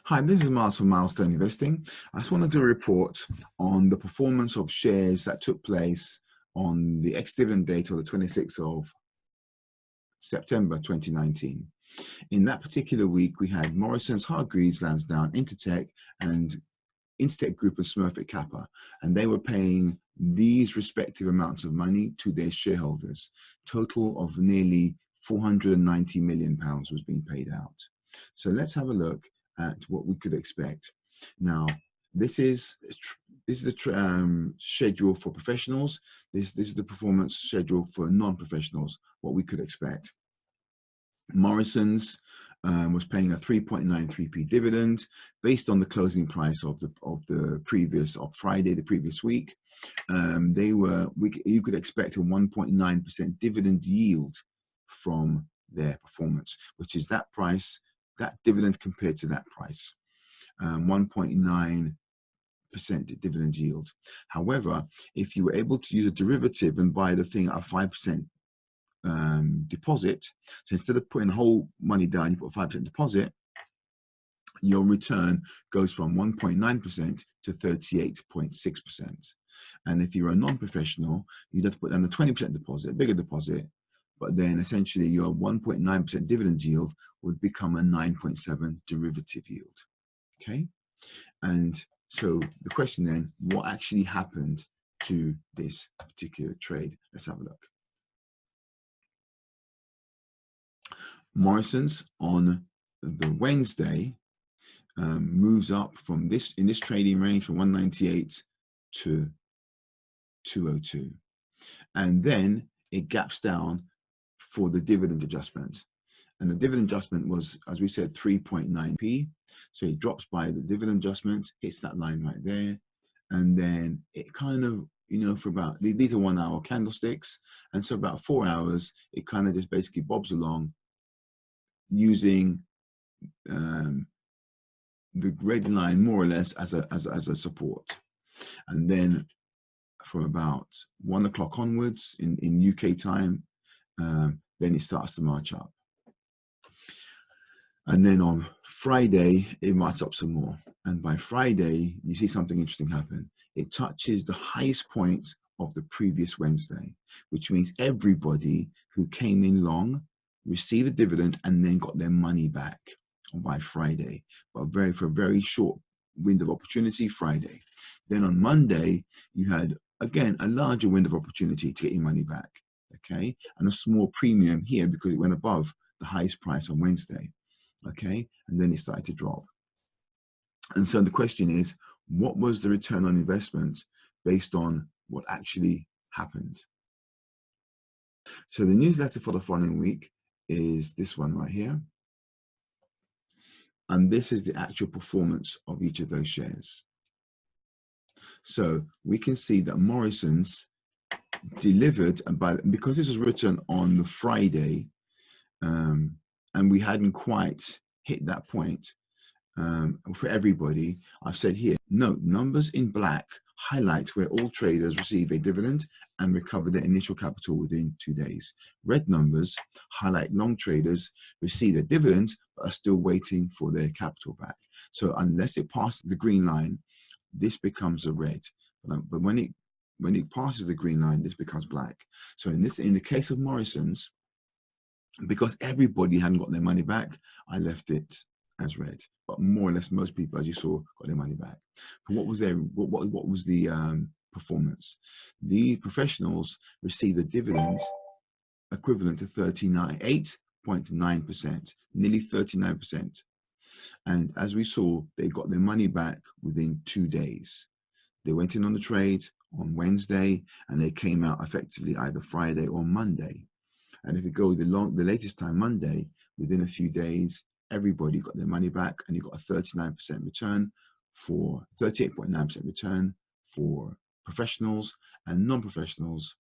Hi, this is Miles from Milestone Investing. I just wanted to report on the performance of shares that took place on the ex-dividend date of the 26th of September 2019. In that particular week, we had Morrison's, Hargreaves Lansdowne, Intertek, and Intertek Group and Smurfit Kappa, and they were paying these respective amounts of money to their shareholders. Total of nearly £490 million was being paid out. So let's have a look at what we could expect. Now, this is the schedule for professionals. This is the performance schedule for non-professionals, what we could expect. Morrison's was paying a 3.93p dividend based on the closing price of Friday the previous week. You could expect a 1.9% dividend yield from their performance, which is that price, that dividend compared to that price, 1.9% dividend yield. However, if you were able to use a derivative and buy the thing at a 5% deposit, so instead of putting the whole money down, you put a 5% deposit, your return goes from 1.9% to 38.6%. And if you're a non-professional, you'd have to put down a 20% deposit, bigger deposit, but then essentially your 1.9% dividend yield would become a 9.7 derivative yield. Okay, and so the question then, what actually happened to this particular trade? Let's have a look. Morrison's on the Wednesday moves up from in this trading range from 198 to 202, and then it gaps down for the dividend adjustment, and the dividend adjustment was, as we said, 3.9p. So it drops by the dividend adjustment, hits that line right there, and then it kind of, for about, these are 1 hour candlesticks, and so about 4 hours it kind of just basically bobs along using the red line more or less as a support. And then from about 1 o'clock onwards in UK time, then it starts to march up. And then on Friday, it marches up some more. And by Friday, you see something interesting happen. It touches the highest point of the previous Wednesday, which means everybody who came in long received a dividend and then got their money back by Friday, but for a very short window of opportunity, Friday. Then on Monday, you had, again, a larger window of opportunity to get your money back, okay? And a small premium here because it went above the highest price on Wednesday, okay? And then it started to drop. And so the question is, what was the return on investment based on what actually happened? So the newsletter for the following week is this one right here. And this is the actual performance of each of those shares. So we can see that Morrison's delivered, because this was written on the Friday, and we hadn't quite hit that point for everybody, I've said here, note, numbers in black highlight where all traders receive a dividend and recover their initial capital within 2 days. Red numbers highlight long traders receive their dividends but are still waiting for their capital back. So unless it passes the green line, this becomes a red. But when it passes the green line, this becomes black. So in the case of Morrison's, because everybody hadn't got their money back, I left it as red. But more or less, most people, as you saw, got their money back. But what was the performance? The professionals received a dividend equivalent to 8.9%, nearly 39%. And as we saw, they got their money back within 2 days. They went in on the trade on Wednesday, and they came out effectively either Friday or Monday. And if you go the latest time, Monday, within a few days, everybody got their money back, and you got a 38.9% return for professionals and non-professionals.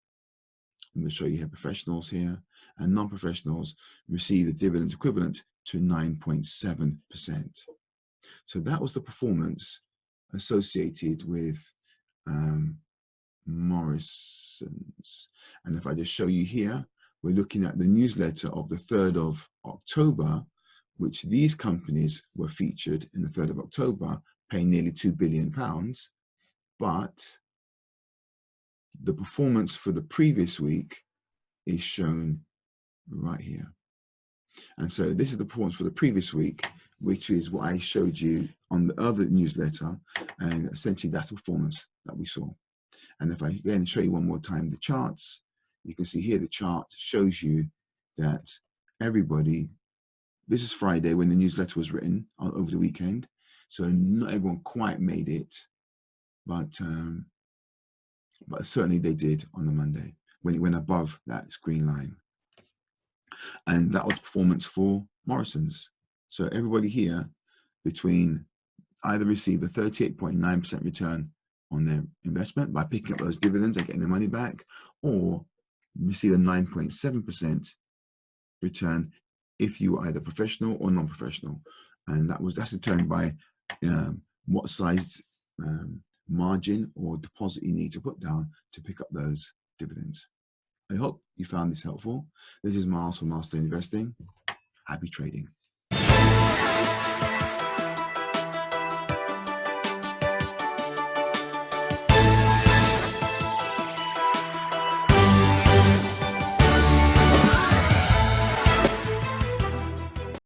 Let me show you here, professionals here, and non-professionals receive a dividend equivalent to 9.7%. So that was the performance associated with Morrison's. And if I just show you here, we're looking at the newsletter of the 3rd of October, which these companies were featured in the 3rd of October, paying nearly £2 billion, but the performance for the previous week is shown right here. And so this is the performance for the previous week, which is what I showed you on the other newsletter. And essentially that's the performance that we saw. And if I again show you one more time the charts, you can see here the chart shows you that everybody, this is Friday when the newsletter was written over the weekend. So not everyone quite made it, but certainly they did on the Monday when it went above that green line. And that was performance for Morrison's. So everybody here between either received a 38.9% return on their investment by picking up those dividends and getting their money back, or receive a 9.7% return if you were either professional or non-professional. And that's determined by what size margin or deposit you need to put down to pick up those dividends. I hope you found this helpful. This is Miles from Master Investing. Happy trading.